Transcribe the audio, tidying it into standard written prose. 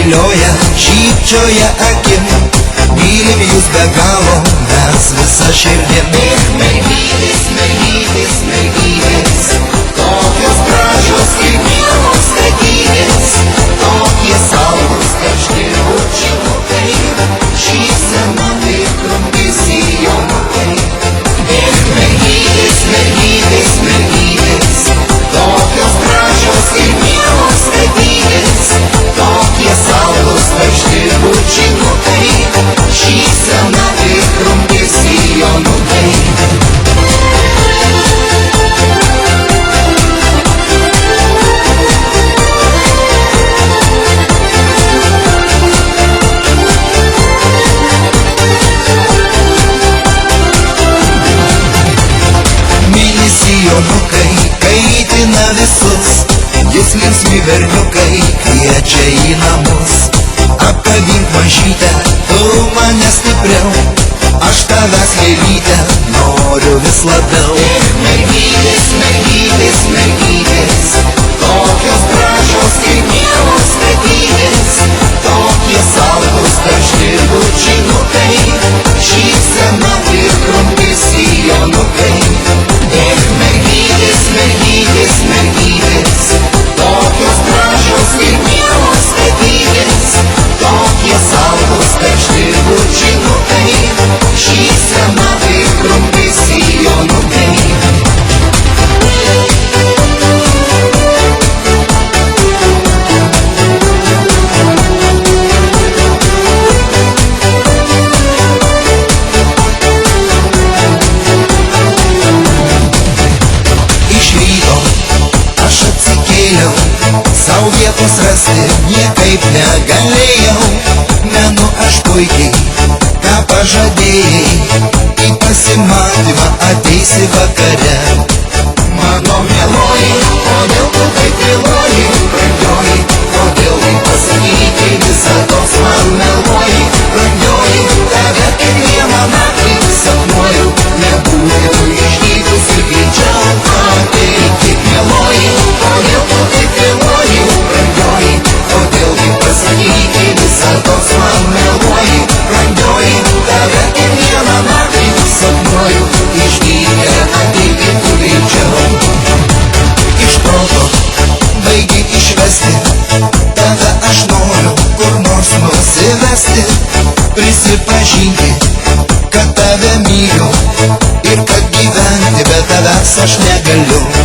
dėlioja, šypčioja akim, mylim jūs be galo, mes visa širdim. Mergytės, mergytės, mergytės, tokios gražios ir mielos mergytės, tokie saulės karšti bučinukai, šypsena kaip trumpi sijonukai. Mergytės, mergytės, mergytės, tokios gražios ir mielos mergytės, tokie saulės karšti bučinukai, šypsena kaip trumpi sijonukai. Sijonukai kaitina visus, jis linksmi berniukai kviečia į namus. Apkabink mažytę, tu mane stipriau, aš tavęs lėlytę noriu vis labiau. Mergytės, mergytės, mergytės, tokios gražios ir mielos mergytės, tokie saldūs karšti bučinukai, šypsena ir trumpi sijonukai. Mergytės, mergytės, mergytės, tokios gražios ir mielos mergytės, tokie saldūs karšti bučinukai, šypsena ir trumpi sijonukai. Sau vietos rasti niekaip negalėjau, menu aš puikiai, ką pažadėjai, į pasimatymą ateisi vakare. Mano mieloji, kodėl tu taip vėluoji, brangioji, kodėl tai pasakyti visados man meluoji, brangioji, tave kiekvieną naktį sapnuoju, nebūti tu išdykus ir greičiau ateikit. Mieloji, kodėl tu taip vėluoji, brangioji, kodėl tai pasakyti visados man meluoji, brangioji, tave kiekvieną naktį sapnuoju, išdykę ateikit tu greičiau. Iš proto baigi išvesti, tada aš noriu kur nors nusivesti, prisipažinti, kad tave myliu ir kad gyventi be tavęs aš negaliu.